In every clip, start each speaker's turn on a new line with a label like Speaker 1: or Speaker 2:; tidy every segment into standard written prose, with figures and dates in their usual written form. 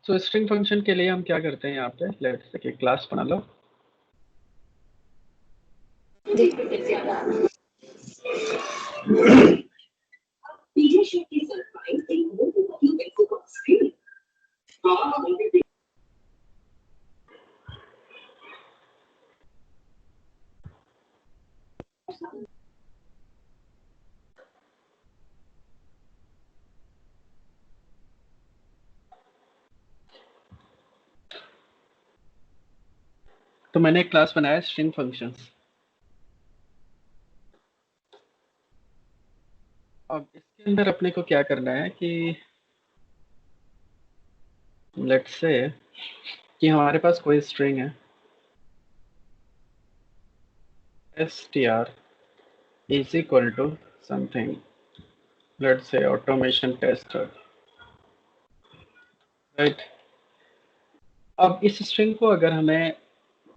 Speaker 1: सो string function के लिए हम क्या करते हैं यहाँ पे, लेट्स से क्लास बना लो। तो मैंने एक क्लास बनाया स्ट्रिंग फंक्शंस। अब इसके अंदर अपने को क्या करना है कि लेट्स से कि हमारे पास कोई स्ट्रिंग है str is equal to something, let's say automation tester, right. अब इस स्ट्रिंग को अगर हमें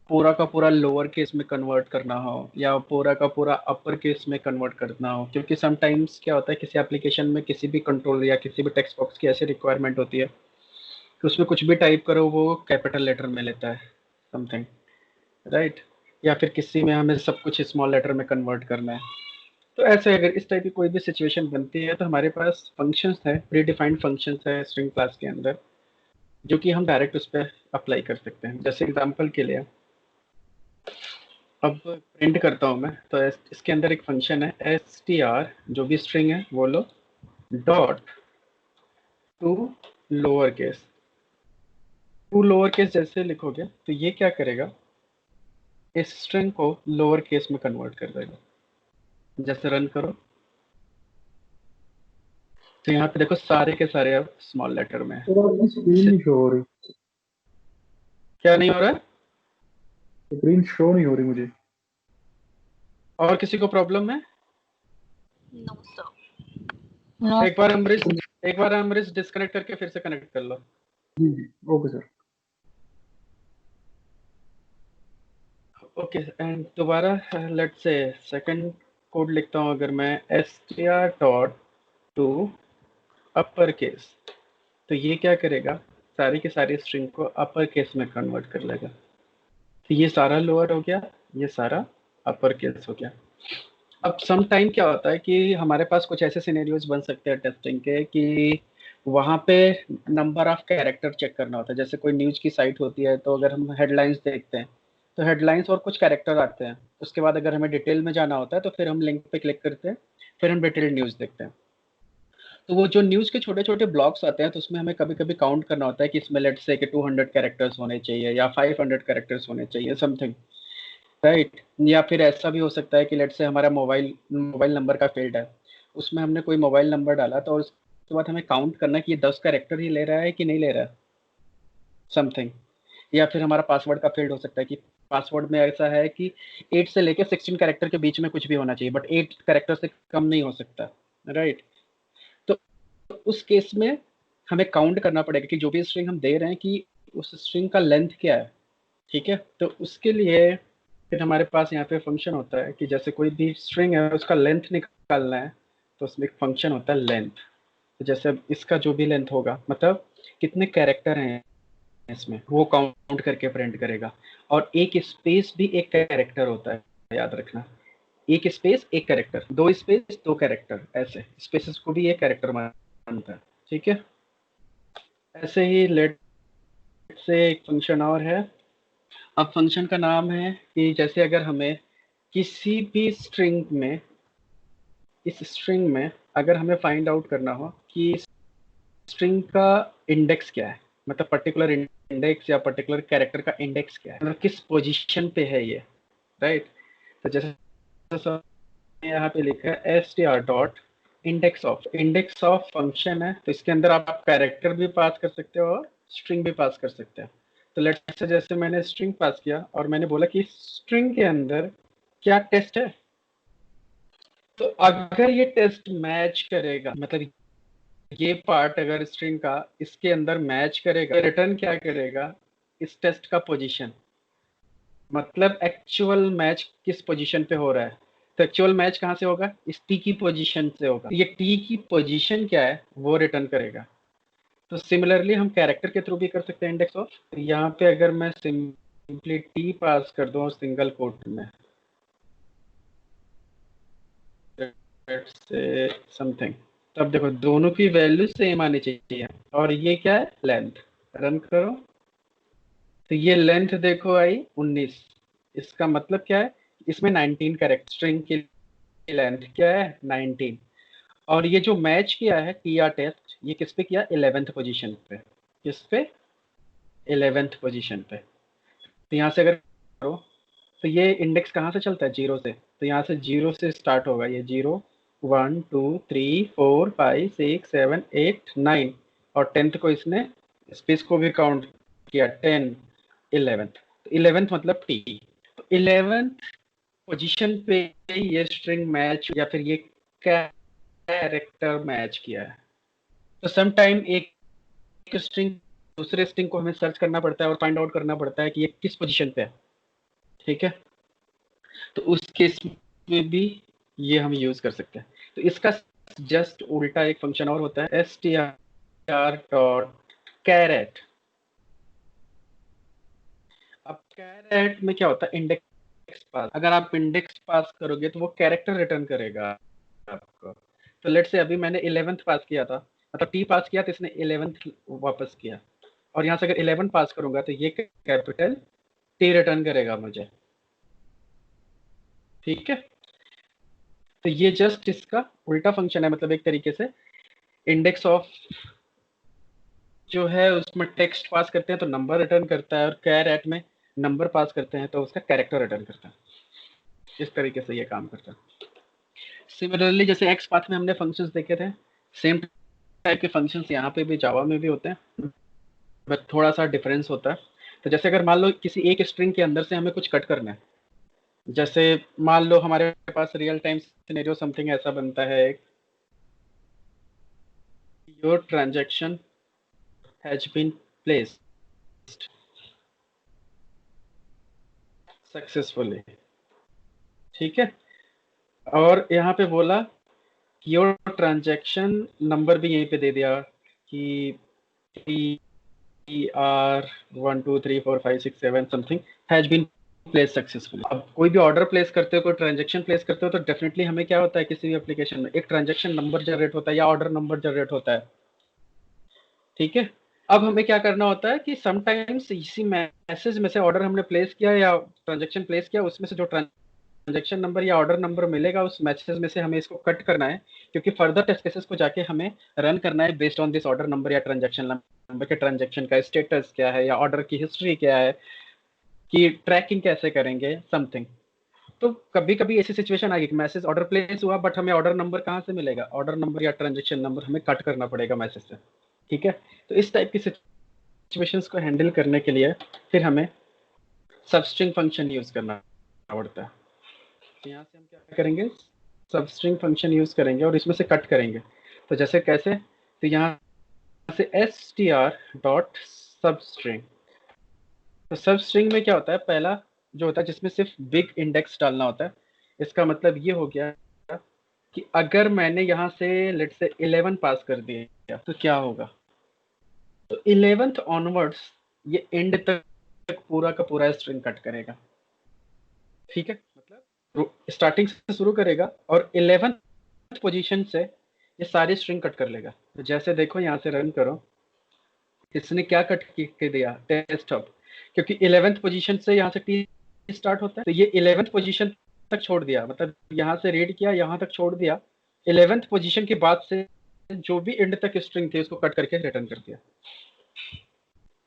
Speaker 1: पूरा का पूरा लोअर केस में कन्वर्ट करना हो या पूरा का पूरा अपर केस में कन्वर्ट करना हो, क्योंकि समटाइम्स क्या होता है किसी एप्लीकेशन में किसी भी कंट्रोल या किसी भी टेक्स्ट बॉक्स की ऐसी रिक्वायरमेंट होती है कि उसमें कुछ भी टाइप करो वो कैपिटल लेटर में लेता है समथिंग, राइट। या फिर किसी में हमें सब कुछ स्मॉल लेटर में कन्वर्ट करना है। तो ऐसे अगर इस टाइप की कोई भी सिचुएशन बनती है तो हमारे पास फंक्शंस है, प्री डिफाइंड फंक्शंस है स्ट्रिंग क्लास के अंदर, जो कि हम डायरेक्ट उस पर अप्लाई कर सकते हैं। जैसे एग्जांपल के लिए अब प्रिंट करता हूँ मैं, तो इसके अंदर एक फंक्शन है str, जो भी स्ट्रिंग है वो लो, dot to lower case. To lower case जैसे लिखोगे तो ये क्या करेगा, इस स्ट्रिंग को लोअर केस में कन्वर्ट कर देगा। जैसे रन करो तो यहाँ पे देखो सारे के सारे अब स्मॉल लेटर में है।
Speaker 2: तो आपकी स्क्रीन नहीं शो हो रही।
Speaker 1: क्या नहीं हो रहा है?
Speaker 2: स्क्रीन शो नहीं हो रही मुझे।
Speaker 1: और किसी को प्रॉब्लम है?
Speaker 3: No sir.
Speaker 1: एक बार अमरीश डिस्कनेक्ट करके फिर से कनेक्ट कर लो।
Speaker 2: जी जी ओके सर।
Speaker 1: ओके एंड दोबारा लेट्स से सेकंड कोड लिखता हूँ अगर मैं str dot to upper case, तो ये क्या करेगा, सारी की सारी स्ट्रिंग को अपर केस में कन्वर्ट कर लेगा। तो ये सारा लोअर हो गया, ये सारा अपर केस हो गया। अब सम टाइम क्या होता है कि हमारे पास कुछ ऐसे सिनेरियोज बन सकते हैं टेस्टिंग के कि वहाँ पे नंबर ऑफ कैरेक्टर चेक करना होता है। जैसे कोई न्यूज की साइट होती है तो अगर हम हेडलाइंस देखते हैं तो हेडलाइंस और कुछ कैरेक्टर आते हैं, उसके बाद अगर हमें डिटेल में जाना होता है तो फिर हम लिंक पे क्लिक करते हैं, फिर हम डिटेल न्यूज देखते हैं। तो वो जो न्यूज के छोटे छोटे ब्लॉक्स आते हैं तो उसमें हमें कभी कभी काउंट करना होता है कि इसमें लेट्स से कि 200 कैरेक्टर्स होने चाहिए या 500 कैरेक्टर्स होने चाहिए समथिंग, राइट। या फिर ऐसा भी हो सकता है कि लेट से हमारा मोबाइल मोबाइल नंबर का फील्ड है, उसमें हमने कोई मोबाइल नंबर डाला तो उसके बाद हमें काउंट करना है कि ये 10 कैरेक्टर ही ले रहा है कि नहीं ले रहा है समथिंग। या फिर हमारा पासवर्ड का फील्ड हो सकता है कि पासवर्ड में ऐसा है कि 8 से लेकर 16 कैरेक्टर के बीच में कुछ भी होना चाहिए, बट 8 कैरेक्टर से कम नहीं हो सकता, राइट। तो उस केस में हमें काउंट करना पड़ेगा कि जो भी स्ट्रिंग हम दे रहे हैं कि उस स्ट्रिंग का लेंथ क्या है, ठीक है। तो उसके लिए फिर हमारे पास यहाँ पे फंक्शन होता है कि जैसे कोई भी स्ट्रिंग है उसका लेंथ निकालना है, तो उसमें एक फंक्शन होता है लेंथ। तो जैसे अब इसका जो भी लेंथ होगा, मतलब कितने कैरेक्टर हैं इसमें, वो काउंट करके प्रिंट करेगा। और एक स्पेस भी एक कैरेक्टर होता है, याद रखना। एक स्पेस एक कैरेक्टर, दो स्पेस दो कैरेक्टर, ऐसे स्पेसेस को भी एक कैरेक्टर मानता है, ठीक है। ऐसे ही लेट से एक फंक्शन और है। अब फंक्शन का नाम है कि जैसे अगर हमें किसी भी स्ट्रिंग में, इस स्ट्रिंग में अगर हमें फाइंड आउट करना हो कि स्ट्रिंग का इंडेक्स क्या है, मतलब पर्टिकुलर इंडेक्स या पर्टिकुलर कैरेक्टर का इंडेक्स क्या है, मतलब किस पोजीशन पे है ये, राइट। तो जैसे यहाँ पे लिखा है str dot index of function है, तो इसके अंदर आप कैरेक्टर भी पास कर सकते हो और स्ट्रिंग भी पास कर सकते हैं। तो लेट्स से जैसे मैंने स्ट्रिंग पास किया और मैंने बोला कि स्ट्रिंग के अंदर क्या टेस्ट है, तो अगर ये टेस्ट मैच करेगा, मतलब ये पार्ट अगर स्ट्रिंग का इसके अंदर मैच करेगा, रिटर्न क्या करेगा, इस टेस्ट का पोजीशन, मतलब एक्चुअल मैच किस पोजीशन पे हो रहा है। तो एक्चुअल मैच कहाँ से होगा, इस टी की पोजीशन से होगा। ये टी की पोजीशन क्या है वो रिटर्न करेगा। तो सिमिलरली हम कैरेक्टर के थ्रू भी कर सकते हैं इंडेक्स ऑफ। तो यहाँ पे अगर मैं सिंपली टी पास कर दूं सिंगल कोट में से समथिंग, तब देखो दोनों की वैल्यू सेम आनी चाहिए। और ये क्या है, लेंथ। रन करो तो ये लेंथ देखो आई 19। इसका मतलब क्या है, इसमें 19 कैरेक्टर, स्ट्रिंग की लेंथ क्या है 19। और ये जो मैच किया है किया टेस्ट, ये किस पे किया, 11th पोजीशन पे। किस पे, 11th पोजीशन पे। तो यहाँ से अगर करो तो ये इंडेक्स कहाँ से चलता है, 0 से। तो यहाँ से 0 से स्टार्ट होगा, ये 0 1 2 3 4 5 6 7 8 9 और 10th को इसने स्पेस को भी काउंट किया 10 11th। तो 11th मतलब टी। तो 11th पोजीशन पे ये स्ट्रिंग मैच या फिर ये कैरेक्टर मैच किया है। तो सम टाइम एक स्ट्रिंग दूसरे स्ट्रिंग को हमें सर्च करना पड़ता है और फाइंड आउट करना पड़ता है कि ये किस पोजीशन पे है। ठीक है, तो उस केस में भी ये हम यूज कर सकते हैं। तो इसका जस्ट उल्टा एक फंक्शन और होता है, str.caret। अब कैरेट में क्या होता है, इंडेक्स पास। अगर आप इंडेक्स पास करोगे तो वो कैरेक्टर रिटर्न करेगा आपको। तो लेट से अभी मैंने 11th पास किया था, मतलब टी पास किया तो इसने 11th वापस किया। और यहाँ से अगर 11 पास करूंगा तो ये कैपिटल टी रिटर्न करेगा मुझे। ठीक है, तो ये जस्ट इसका उल्टा फंक्शन है, मतलब एक तरीके से इंडेक्स ऑफ जो है उसमें टेक्स्ट पास करते हैं तो नंबर रिटर्न करता है, और कैरेट में नंबर पास करते हैं तो उसका कैरेक्टर रिटर्न करता है। इस तरीके से ये काम करता है। सिमिलरली जैसे एक्स पाथ में हमने फंक्शंस देखे थे, सेम टाइप के फंक्शंस यहाँ पे भी जावा में भी होते हैं, बट थोड़ा सा डिफरेंस होता है। तो जैसे अगर मान लो किसी एक स्ट्रिंग के अंदर से हमें कुछ कट करना है, जैसे मान लो हमारे पास रियल टाइम सिनेरियो समथिंग ऐसा बनता है, your transaction has been placed successfully. ठीक है, और यहाँ पे बोला कि योर ट्रांजैक्शन नंबर भी यहीं पे दे दिया कि TR 1 2 3 4 5 6 7 something has been place successfully. अब कोई भी ऑर्डर प्लेस करते हो, कोई ट्रांजैक्शन प्लेस करते हो, तो डेफिनेटली हमें क्या होता है, किसी भी एप्लीकेशन में एक ट्रांजैक्शन नंबर जनरेट होता है या ऑर्डर नंबर जनरेट होता है। ठीक है, अब हमें क्या करना होता है कि समटाइम्स इसी मैसेज में से ऑर्डर हमने प्लेस किया या ट्रांजैक्शन प्लेस किया, उसमें से जो ट्रांजैक्शन नंबर या ऑर्डर नंबर मिलेगा उस मैसेज में से हमें इसको कट करना है, क्योंकि फर्दर टेस्ट केसेस को जाके हमें रन करना है based on this order number या ट्रांजैक्शन नंबर के ट्रांजैक्शन का स्टेटस क्या है या ऑर्डर की हिस्ट्री क्या है, कि ट्रैकिंग कैसे करेंगे समथिंग। तो कभी कभी ऐसी सिचुएशन आएगी कि मैसेज ऑर्डर प्लेस हुआ बट हमें ऑर्डर नंबर कहाँ से मिलेगा, ऑर्डर नंबर या ट्रांजैक्शन नंबर हमें कट करना पड़ेगा मैसेज से। ठीक है, तो इस टाइप की सिचुएशंस को हैंडल करने के लिए फिर हमें सबस्ट्रिंग फंक्शन यूज करना पड़ता है। तो यहाँ से हम क्या करेंगे, सबस्ट्रिंग फंक्शन यूज करेंगे और इसमें से कट करेंगे। तो जैसे कैसे, तो यहाँ से str.substring। तो सबस्ट्रिंग में क्या होता है, पहला जो होता है जिसमें सिर्फ बिग इंडेक्स डालना होता है। इसका मतलब ये हो गया कि अगर मैंने यहाँ से लेट से 11 पास कर दिया तो क्या होगा, तो 11th ऑनवर्ड्स ये एंड तक पूरा का पूरा स्ट्रिंग कट करेगा। ठीक है, मतलब स्टार्टिंग से शुरू करेगा और 11th पोजीशन से ये सारी स्ट्रिंग कट कर लेगा। तो जैसे देखो यहाँ से रन करो, इसने क्या कट के दिया, टेस्ट अब, क्योंकि 11th पोजीशन से यहाँ से टी स्टार्ट होता है, तो ये 11th पोजीशन तक छोड़ दिया, मतलब यहाँ से रीड किया यहाँ तक छोड़ दिया। 11th पोजीशन के बाद से जो भी एंड तक स्ट्रिंग थी उसको कट करके रिटर्न कर दिया।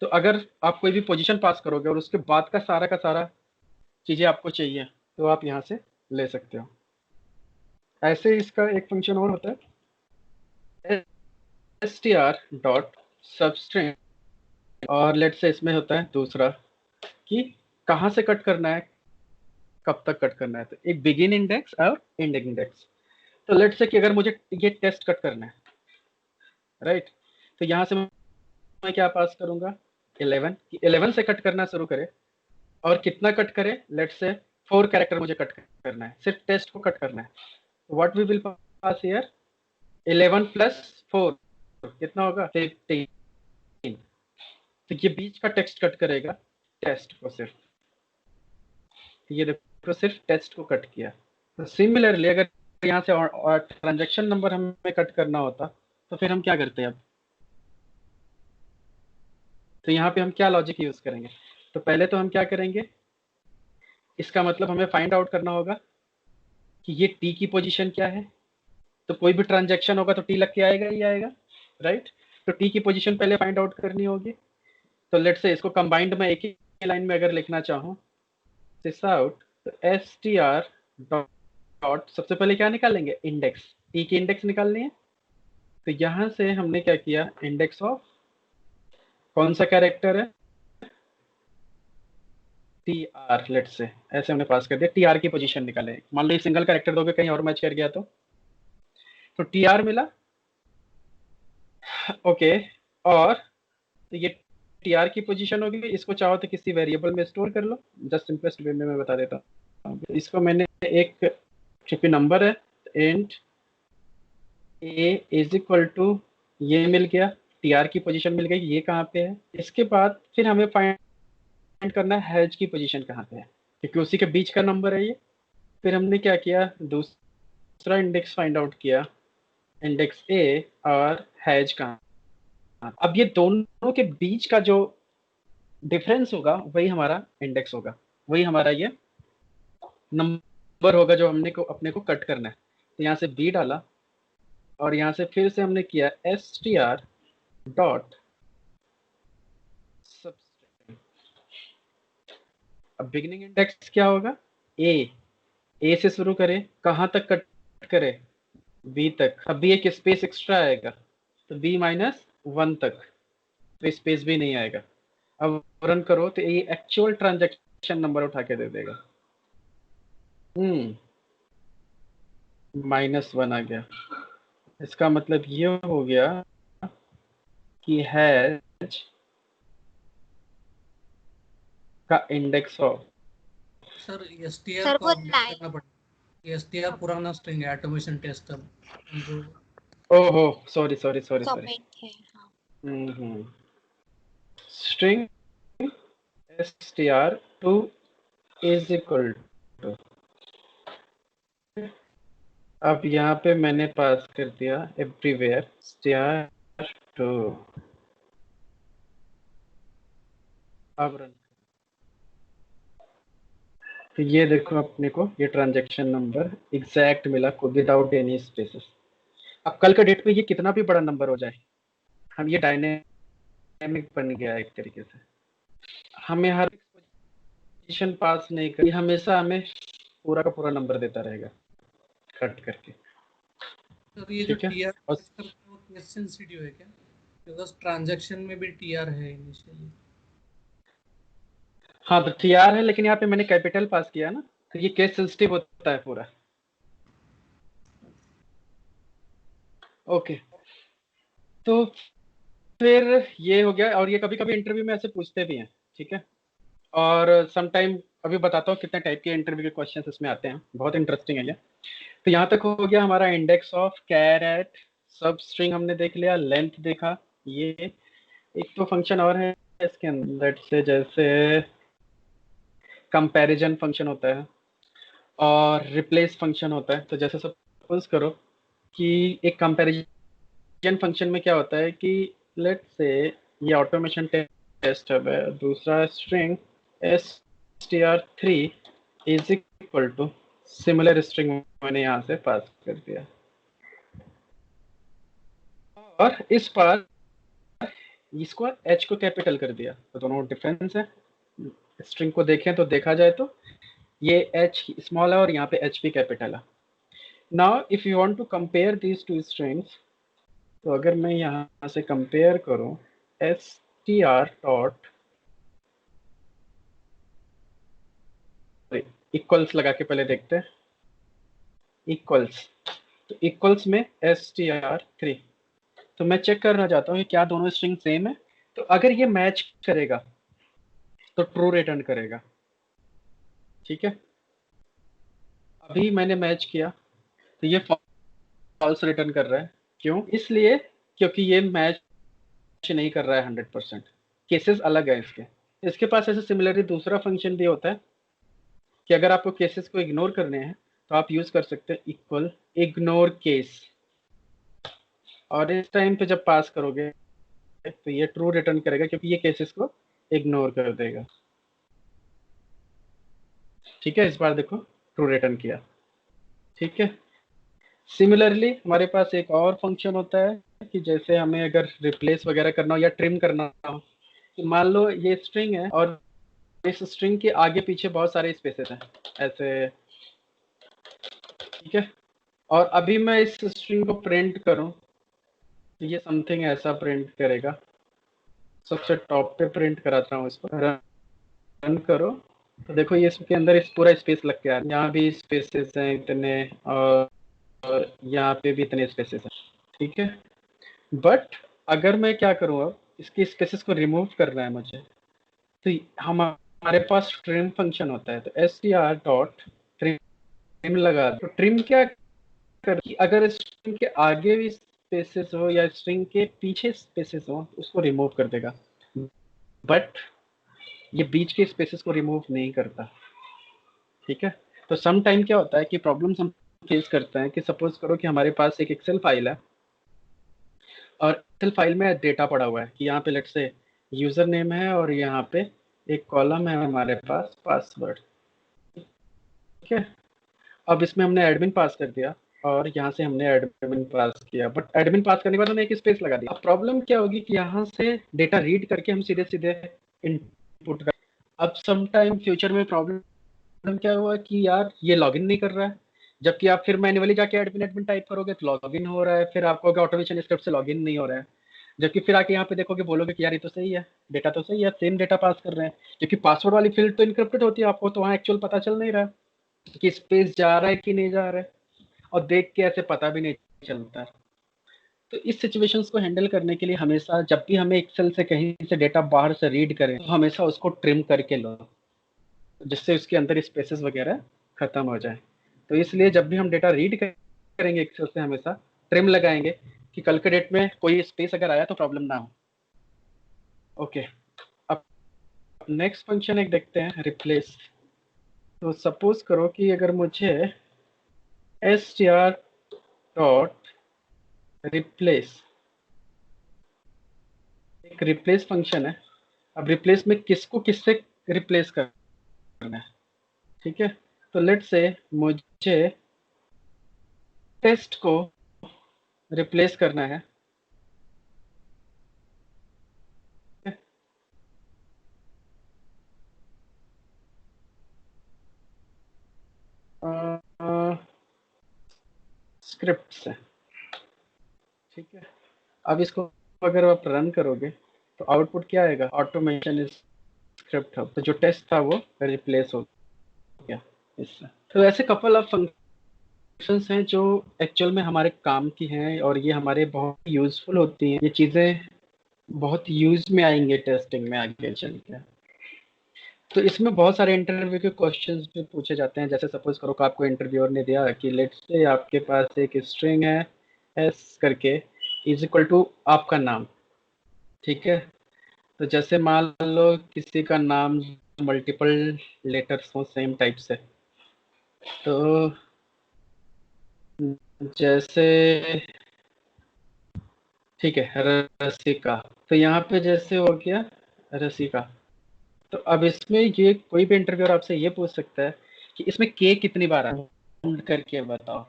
Speaker 1: तो अगर आप कोई भी पोजीशन पास करोगे और उसके बाद का सारा चीजें आपको चाहिए तो आप यहाँ से ले सकते हो। ऐसे इसका एक फंक्शन और होता है str.substring, और लेट से इसमें होता है दूसरा कि कहाँ से कट करना है, कब तक कट करना है। तो एक बिगिन इंडेक्स और एंडिंग इंडेक्स। तो लेट से कि अगर मुझे ये टेस्ट कट करना है, राइट, तो यहाँ से मैं क्या पास करूंगा, 11 कि 11 से कट करना शुरू करे, और कितना कट करे, लेट से 4 कैरेक्टर मुझे कट करना है, सिर्फ टेस्ट को कट करना है। What we will pass here, 11 plus 4 कितना होगा, 15। तो ये बीच का टेक्स्ट कट करेगा टेस्ट को सिर्फ, ये देखो सिर्फ टेस्ट को कट किया। तो सिमिलरली अगर यहाँ से और ट्रांजैक्शन नंबर हमें कट करना होता तो फिर हम क्या करते हैं अब? तो यहाँ पे हम क्या लॉजिक यूज करेंगे? तो पहले तो हम क्या करेंगे, इसका मतलब हमें फाइंड आउट करना होगा कि ये टी की पोजीशन क्या है। तो कोई भी ट्रांजैक्शन होगा तो टी लग के आएगा ही आएगा, राइट? तो टी की पोजीशन पहले फाइंड आउट करनी होगी। तो लेट से इसको कंबाइंड में एक ही लाइन में अगर लिखना चाहूँ, दिस आउट, तो एस टी आर डॉट सबसे पहले क्या निकालेंगे? इंडेक्स, टी की इंडेक्स निकालनी है। तो यहाँ से हमने क्या किया, इंडेक्स ऑफ कौन सा कैरेक्टर है, टी आर, लेट से ऐसे हमने पास कर दिया। टी आर की पोजीशन निकाले, मान लो सिंगल कैरेक्टर दोगे कहीं और मैच कर गया तो टी आर मिला, ओके। और तो ये टी आर की पोजीशन होगी, इसको चाहो तो किसी वेरिएबल में स्टोर कर लो, जस्ट सिंपलेस्ट वे में मैं बता देता हूँ। इसको मैंने एक चूंकि नंबर है int a is equal to, ये मिल गया, टी आर की पोजीशन मिल गई, ये कहाँ पे है। इसके बाद फिर हमें फाइंड करना है हैज की पोजीशन कहाँ पे है, क्योंकि उसी के बीच का नंबर है ये। फिर हमने क्या किया, दूसरा इंडेक्स फाइंड आउट किया, इंडेक्स ए और हैज कहाँ। अब ये दोनों के बीच का जो डिफरेंस होगा वही हमारा इंडेक्स होगा, वही हमारा ये नंबर होगा जो हमने को अपने को कट करना है। तो यहाँ से बी डाला और यहाँ से फिर से हमने किया S T R dot substring. अब बिगिनिंग इंडेक्स क्या होगा, ए से शुरू करे, कहाँ तक कट करे, बी तक। अब भी एक स्पेस एक्स्ट्रा आएगा तो बी माइनस 1 तक, तो स्पेस भी नहीं आएगा। अब रन करो तो ये एक्चुअल ट्रांजैक्शन नंबर उठा के दे देगा, -1 आ गया। इसका मतलब ये हो गया कि हैज का index of,
Speaker 4: sir STR
Speaker 3: sir
Speaker 4: को
Speaker 3: वो
Speaker 4: अपडेट
Speaker 3: लाइन,
Speaker 4: करना पड़ेगा। एसटीआर पुराना स्ट्रिंग है, ऑटोमेशन टेस्टर जो
Speaker 1: ओहो sorry sorry sorry sorry,
Speaker 3: comment है। हाँ
Speaker 1: string str2 is equal to, अब यहाँ पे मैंने पास कर दिया एवरीवेयर str2। अब रन, तो ये देखो अपने को ये ट्रांजैक्शन नंबर एग्जैक्ट मिला विदाउट एनी स्पेसेस। अब कल का डेट में ये कितना भी बड़ा नंबर हो जाए, हम ये डायनेमिक बन गया एक तरीके से, हमें हर पोजीशन पास नहीं करी, हमेशा हमें पूरा का पूरा नंबर देता रहेगा कट करके।
Speaker 4: सर ये जो
Speaker 1: ठीक है,
Speaker 4: टीआर
Speaker 1: और
Speaker 4: करते हैं वो केस सेंसिटिव है क्या? बिकॉज ट्रांजैक्शन में भी टीआर है इनिशियली।
Speaker 1: हाँ तो टीआर है, लेकिन यहाँ पे मैंने कैपिटल पास किया ना, तो ये केस सेंसिटिव होता है पूरा। ओके, तो फिर ये हो गया। और ये कभी कभी इंटरव्यू में ऐसे पूछते भी हैं, ठीक है। और सम टाइम अभी बताता हूँ कितने टाइप के इंटरव्यू के क्वेश्चंस इसमें आते हैं, बहुत इंटरेस्टिंग है ये। तो यहाँ तक हो गया हमारा इंडेक्स ऑफ कैरेट, सब स्ट्रिंग हमने देख लिया, लेंथ देखा। ये एक तो फंक्शन और है इसके अंदर से, जैसे कंपैरिजन फंक्शन होता है और रिप्लेस फंक्शन होता है। तो जैसे सपोज करो कि एक कंपैरिजन फंक्शन में क्या होता है कि लेट से ये ऑटोमेशन टेस्ट है, दूसरा string str3 is equal to similar string मैंने यहाँ से पास कर दिया, और इस बार इसको h को कैपिटल कर दिया। तो दोनों डिफरेंस है, स्ट्रिंग को देखें तो देखा जाए तो ये h स्मॉल है और यहाँ पे h भी कैपिटल है। Now if you want to compare these two strings, तो अगर मैं यहाँ से कंपेयर करूँ str डॉट इक्वल्स लगा के पहले देखते हैं, इक्वल्स, तो इक्वल्स में str3, तो मैं चेक करना चाहता हूँ कि क्या दोनों स्ट्रिंग सेम है। तो अगर ये मैच करेगा तो ट्रू रिटर्न करेगा, ठीक है। अभी मैंने मैच किया तो ये फॉल्स रिटर्न कर रहा है, क्यों? इसलिए क्योंकि ये मैच नहीं कर रहा है 100%। केसेस अलग है इसके पास ऐसे सिमिलरली दूसरा फंक्शन भी होता है कि अगर आपको केसेस को इग्नोर करने हैं तो आप यूज कर सकते हैं इक्वल इग्नोर केस, और इस टाइम पे जब पास करोगे तो ये ट्रू रिटर्न करेगा क्योंकि ये केसेस को इग्नोर कर देगा। ठीक है, इस बार देखो ट्रू रिटर्न किया। ठीक है, सिमिलरली हमारे पास एक और फंक्शन होता है कि जैसे हमें अगर रिप्लेस वगैरह करना हो या ट्रिम करना हो, तो मान लो ये स्ट्रिंग है और इस स्ट्रिंग के आगे पीछे बहुत सारे स्पेसेस हैं ऐसे। ठीक है, और अभी मैं इस स्ट्रिंग को प्रिंट करूं तो ये समथिंग ऐसा प्रिंट करेगा। सबसे टॉप पे प्रिंट कराता हूँ इसको, रन करो तो देखो ये इसके अंदर इस पूरा स्पेस लग गया, यहाँ भी स्पेसेस हैं इतने और यहाँ पे भी इतने स्पेसेस हैं। ठीक है, बट अगर मैं क्या करूँ, अब इसकी स्पेसेस को रिमूव करना है मुझे, तो हमारे पास ट्रिम फंक्शन होता है, तो str डॉट ट्रिम लगा। तो ट्रिम क्या कर, अगर स्ट्रिंग के आगे भी स्पेसेस हो या स्ट्रिंग के पीछे स्पेसेस हो उसको रिमूव कर देगा, बट ये बीच के स्पेसेस को रिमूव नहीं करता। ठीक है, तो सम टाइम क्या होता है कि प्रॉब्लम्स हम फेस करते हैं कि सपोज करो कि हमारे पास एक एक्सेल फाइल है और एक्सेल फाइल में डेटा पड़ा हुआ है कि यहाँ पे लेट्स से यूजर नेम है और यहाँ पे एक कॉलम है हमारे पास पासवर्ड। ठीक है, अब इसमें हमने एडमिन पास कर दिया और यहाँ से हमने एडमिन पास किया, बट एडमिन पास करने के बाद हमने एक स्पेस लगा दिया। अब प्रॉब्लम क्या होगी कि यहाँ से डेटा रीड करके हम सीधे सीधे इनपुट कर। अब सम टाइम फ्यूचर में प्रॉब्लम क्या हुआ कि यार ये लॉगिन नहीं कर रहा है, जबकि आप फिर मैन्युअली जाके एडमिन एडमिन टाइप करोगे तो लॉगिन हो रहा है, फिर आपको ऑटोमेशन स्क्रिप्ट से लॉगिन नहीं हो रहा है, जबकि फिर आके यहाँ पे देखोगे बोलोगे कि यार ये तो सही है, डेटा तो सही है, सेम डेटा पास कर रहे हैं, क्योंकि पासवर्ड वाली फील्ड तो इनक्रिप्टेड होती है, आपको तो वहाँ एक्चुअल पता चल नहीं रहा कि स्पेस जा रहा है कि नहीं जा रहा है, और देख के ऐसे पता भी नहीं चलता। तो इस सिचुएशंस को हैंडल करने के लिए हमेशा जब भी हमें एक्सेल से कहीं से डेटा बाहर से रीड करें तो हमेशा उसको ट्रिम करके लो, जिससे उसके अंदर स्पेसेस वगैरह खत्म हो जाए। तो इसलिए जब भी हम डेटा रीड करेंगे एक्सेल से हमेशा ट्रिम लगाएंगे कि कल के डेट में कोई स्पेस अगर आया तो प्रॉब्लम ना हो। ओके, अब नेक्स्ट फंक्शन एक देखते हैं, रिप्लेस। तो सपोज करो कि अगर मुझे str डॉट रिप्लेस, एक रिप्लेस फंक्शन है, अब रिप्लेस में किसको किससे रिप्लेस करना है। ठीक है, तो लेट से मुझे टेस्ट को रिप्लेस करना है। स्क्रिप्ट से। ठीक है, अब इसको अगर आप रन करोगे तो आउटपुट क्या आएगा, ऑटोमेशन स्क्रिप्ट हब, तो जो टेस्ट था वो रिप्लेस हो गया इससे। तो ऐसे कपल ऑफ फंक्शंस हैं जो एक्चुअल में हमारे काम की हैं और ये हमारे बहुत यूजफुल होती हैं, ये चीज़ें बहुत यूज में आएंगे टेस्टिंग में आगे चल के। तो इसमें बहुत सारे इंटरव्यू के क्वेश्चंस भी पूछे जाते हैं, जैसे सपोज करो कि आपको इंटरव्यूअर ने दिया कि लेट्स से आपके पास एक स्ट्रिंग है एस करके इज इक्वल टू आपका नाम। ठीक है, तो जैसे मान लो किसी का नाम मल्टीपल लेटर्स हो सेम टाइप से, तो जैसे ठीक है रसिका, तो यहाँ पे जैसे हो गया रसिका। तो अब इसमें ये कोई भी इंटरव्यूअर आपसे ये पूछ सकता है कि इसमें के कितनी बार आया, काउंट करके बताओ।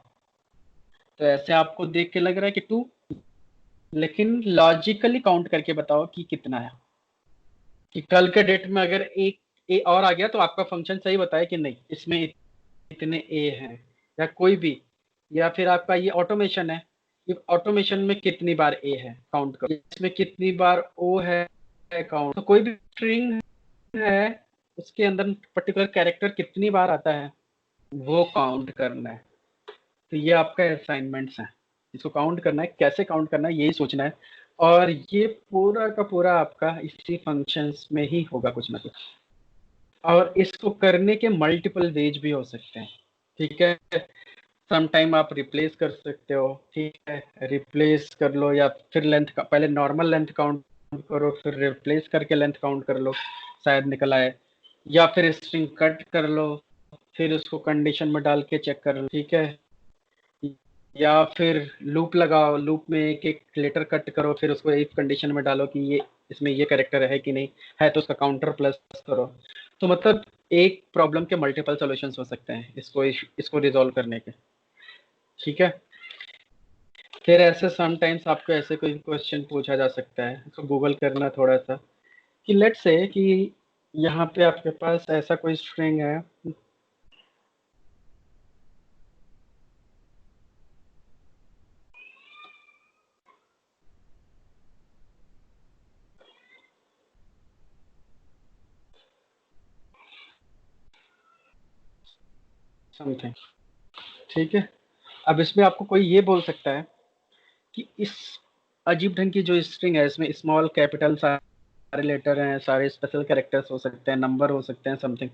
Speaker 1: तो ऐसे आपको देख के लग रहा है कि 2, लेकिन लॉजिकली काउंट करके बताओ कि कितना है, कि कल के डेट में अगर एक ए और आ गया तो आपका फंक्शन सही बताए कि नहीं इसमें इतने ए हैं, या कोई भी, या फिर आपका ये ऑटोमेशन है, ये ऑटोमेशन में कितनी बार ए है काउंट करो, इसमें कितनी बार ओ है काउंट। तो कोई भी स्ट्रिंग है उसके अंदर पर्टिकुलर कैरेक्टर कितनी बार आता है वो काउंट करना है। तो ये आपका असाइनमेंट्स है, इसको काउंट करना है, कैसे काउंट करना है यही सोचना है, और ये पूरा का पूरा आपका इसी फंक्शंस में ही होगा कुछ ना कुछ, और इसको करने के मल्टीपल वेज भी हो सकते हैं। ठीक है, सम टाइम आप रिप्लेस कर सकते हो, ठीक है रिप्लेस कर लो, या फिर लेंथ का पहले नॉर्मल लेंथ काउंट करो, फिर रिप्लेस करके लेंथ काउंट कर लो, शायद निकल आए, या फिर स्ट्रिंग कट कर लो, फिर उसको कंडीशन में डाल के चेक कर लो, ठीक है। या फिर लूप लगाओ, लूप में एक एक लेटर कट करो, फिर उसको इफ कंडीशन में डालो कि ये इसमें ये कैरेक्टर है कि नहीं है, तो उसका काउंटर प्लस करो। तो मतलब एक प्रॉब्लम के मल्टीपल सॉल्यूशंस हो सकते हैं इसको रिजॉल्व करने के, ठीक है। फिर ऐसे समटाइम्स आपको ऐसे कोई क्वेश्चन पूछा जा सकता है, इसको गूगल करना थोड़ा सा, कि लेट्स से कि यहाँ पे आपके पास ऐसा कोई स्ट्रिंग है, समथिंग, ठीक है। अब इसमें आपको कोई ये बोल सकता है कि इस अजीब ढंग की जो स्ट्रिंग है, इसमें स्मॉल कैपिटल सारे लेटर हैं, सारे स्पेशल कैरेक्टर्स हो सकते हैं, नंबर हो सकते हैं, समथिंग।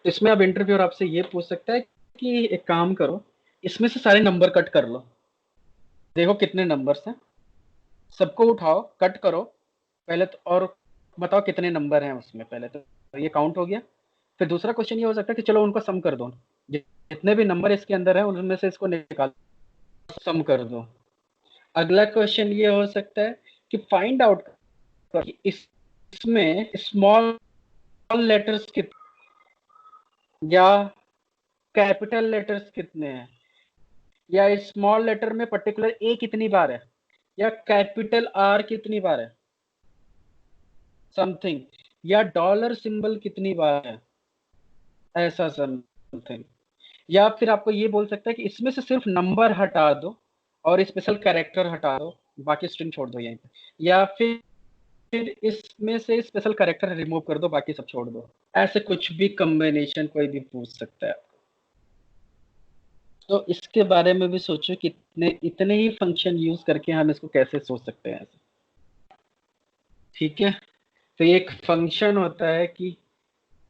Speaker 1: इसमें अब इंटरव्यूअर आपसे ये पूछ सकता है कि एक काम करो, इसमें से सारे नंबर कट कर लो, देखो कितने नंबर्स हैं, सबको उठाओ, कट करो पहले तो, और बताओ कितने नंबर हैं उसमें। पहले तो ये काउंट हो गया। फिर दूसरा क्वेश्चन ये हो सकता है कि चलो उनको सम कर दो, जितने भी नंबर इसके अंदर है उनमें से इसको निकाल सम कर दो। अगला क्वेश्चन ये हो सकता है कि फाइंड आउट कि इसमें स्मॉल लेटर्स कितने या कैपिटल लेटर्स कितने हैं, या स्मॉल लेटर में पर्टिकुलर ए कितनी बार है, या कैपिटल आर कितनी बार है, समथिंग, या डॉलर सिंबल कितनी बार है, ऐसा समथिंग। या फिर आपको ये बोल सकता है कि इसमें से सिर्फ नंबर हटा दो और स्पेशल कैरेक्टर हटा दो, बाकी स्ट्रिंग छोड़ दो यहीं पे, या फिर इसमें से स्पेशल कैरेक्टर रिमूव कर दो, बाकी सब छोड़ दो। ऐसे कुछ भी कॉम्बिनेशन कोई भी पूछ सकता है। तो इसके बारे में भी सोचो कि इतने ही फंक्शन यूज करके हम इसको कैसे सोच सकते हैं, ठीक है। तो एक फंक्शन होता है कि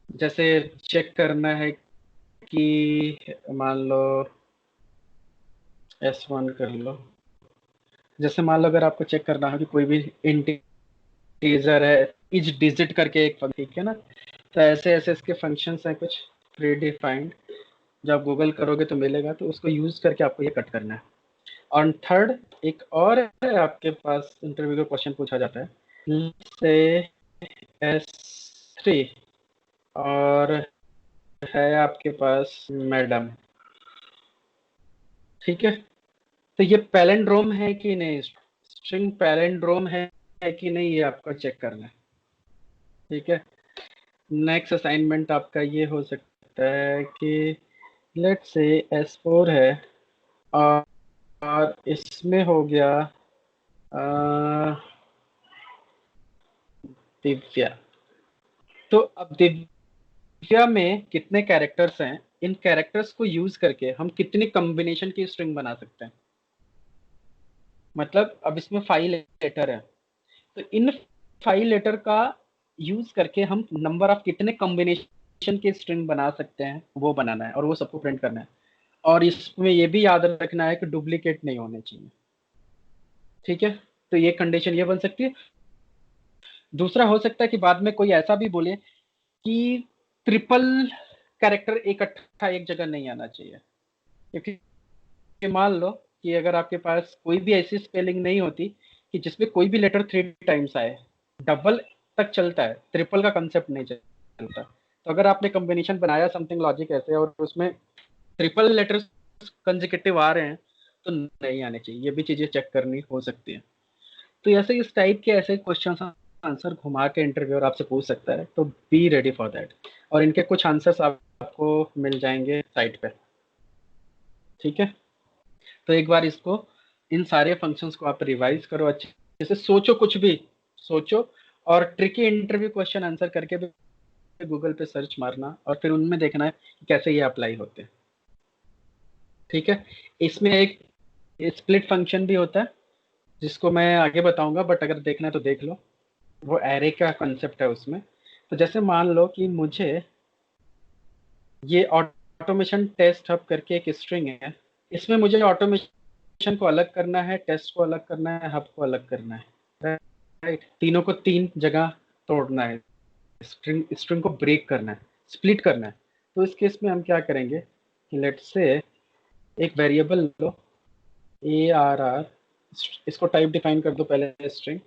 Speaker 1: जैसे चेक करना है कि मान लो S1 कर लो, जैसे मान लो अगर आपको चेक करना हो कि कोई भी इंटीजर है, इच डिजिट करके एक फंक्शन, ठीक है ना। तो ऐसे ऐसे इसके फंक्शंस हैं कुछ प्री डिफाइंड, जब आप गूगल करोगे तो मिलेगा, तो उसको यूज करके आपको ये कट करना है। और थर्ड एक और है आपके पास, इंटरव्यू का क्वेश्चन पूछा जाता है से S3 और है आपके पास मैडम, ठीक है। तो ये पैलेंड्रोम है कि नहीं, स्ट्रिंग पैलेंड्रोम है कि नहीं, ये आपको चेक करना है, ठीक है। नेक्स्ट असाइनमेंट आपका ये हो सकता है कि लेट्स से S4 है और इसमें हो गया दिव्या। तो अब दिव्या में कितने कैरेक्टर्स हैं, इन कैरेक्टर्स को यूज करके हम कितनी कॉम्बिनेशन की स्ट्रिंग बना सकते हैं। मतलब अब इसमें 5 लेटर है, तो इन 5 लेटर का यूज करके हम नंबर ऑफ कितने कॉम्बिनेशन के स्ट्रिंग बना सकते हैं, वो बनाना है और वो सबको प्रिंट करना है। और इसमें ये भी याद रखना है कि डुप्लीकेट नहीं होने चाहिए, ठीक है। तो ये कंडीशन ये बन सकती है। दूसरा हो सकता है कि बाद में कोई ऐसा भी बोले कि ट्रिपल कैरेक्टर इकट्ठा एक जगह नहीं आना चाहिए, क्योंकि मान लो कि अगर आपके पास कोई भी ऐसी स्पेलिंग नहीं होती कि जिसमें कोई भी लेटर 3 टाइम्स आए, डबल तक चलता है, ट्रिपल का कंसेप्ट नहीं चलता। तो अगर आपने कॉम्बिनेशन बनाया समथिंग लॉजिक ऐसे और उसमें ट्रिपल लेटर्स कंसेक्यूटिव आ रहे हैं, तो नहीं आने चाहिए, ये भी चीजें चेक करनी हो सकती है। तो ऐसे इस टाइप के ऐसे क्वेश्चन आंसर घुमा के इंटरव्यूअर आपसे पूछ सकता है, तो बी रेडी फॉर दैट। और इनके कुछ आंसर्स आपको मिल जाएंगे साइट पे, ठीक है। तो एक बार इसको, इन सारे फंक्शंस को आप रिवाइज करो अच्छे से, सोचो, कुछ भी सोचो, और ट्रिकी इंटरव्यू क्वेश्चन आंसर करके भी गूगल पे सर्च मारना और फिर उनमें देखना है कि कैसे ये अप्लाई होते हैं, ठीक है। इसमें एक स्प्लिट फंक्शन भी होता है जिसको मैं आगे बताऊंगा, बट अगर देखना है तो देख लो, वो एरे का कंसेप्ट है उसमें। तो जैसे मान लो कि मुझे ये ऑटोमेशन टेस्ट हब करके एक स्ट्रिंग है, इसमें मुझे ऑटोमेशन को अलग करना है, टेस्ट को अलग करना है, हब को अलग करना है, राइट, तीनों को 3 जगह तोड़ना है, स्ट्रिंग को ब्रेक करना है, स्प्लिट करना है। तो इस केस में हम क्या करेंगे कि लेट्स से एक वेरिएबल लो ARR, इसको टाइप डिफाइन कर दो पहले, स्ट्रिंग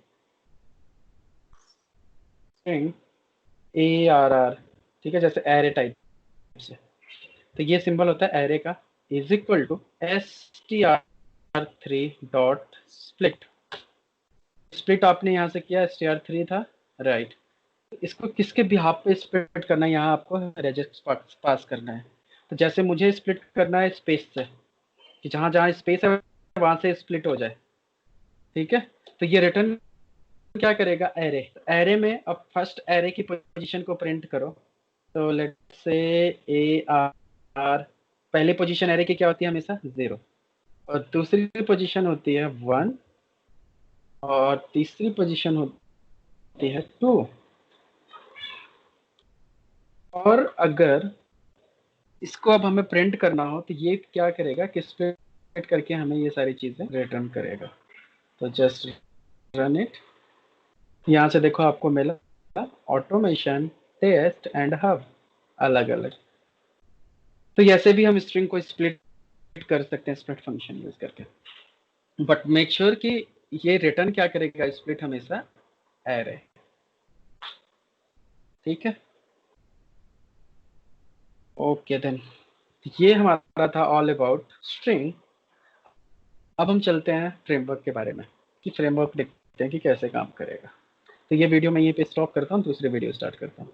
Speaker 1: ARR, ठीक है, जैसे एरे टाइप से। तो ये सिंबल होता है एरे का, is equal to str3 dot split. Split आपने यहाँ से किया, str3 था, राइट। इसको किसके बिहाफ पे स्प्लिट करना है, यहाँ आपको रेजिस्ट पास करना है। तो जैसे मुझे स्प्लिट करना है स्पेस से, कि जहाँ जहाँ स्पेस है वहां से स्प्लिट हो जाए, ठीक है। तो ये रिटर्न क्या करेगा, एरे। एरे में अब फर्स्ट एरे की पोजीशन को प्रिंट करो। तो लेट्स से AR, पहली पोजीशन एरे की क्या होती है हमेशा, 0, और दूसरी पोजीशन होती है 1, और तीसरी पोजीशन होती है 2। और अगर इसको अब हमें प्रिंट करना हो तो ये क्या करेगा कि स्प्लिट करके हमें ये सारी चीजें रिटर्न करेगा। तो जस्ट रन इट। यहाँ से देखो आपको मिला ऑटोमेशन, टेस्ट एंड हब, अलग अलग। तो ऐसे भी हम स्ट्रिंग को स्प्लिट कर सकते हैं स्प्लिट फंक्शन यूज करके। बट मेक श्योर कि ये रिटर्न क्या करेगा, स्प्लिट हमेशा एरे, ठीक है। ओके देन, ये हमारा था ऑल अबाउट स्ट्रिंग। अब हम चलते हैं फ्रेमवर्क के बारे में, कि फ्रेमवर्क देखते हैं कि कैसे काम करेगा। तो ये वीडियो मैं यहीं पे स्टॉप करता हूँ, दूसरी वीडियो स्टार्ट करता हूँ।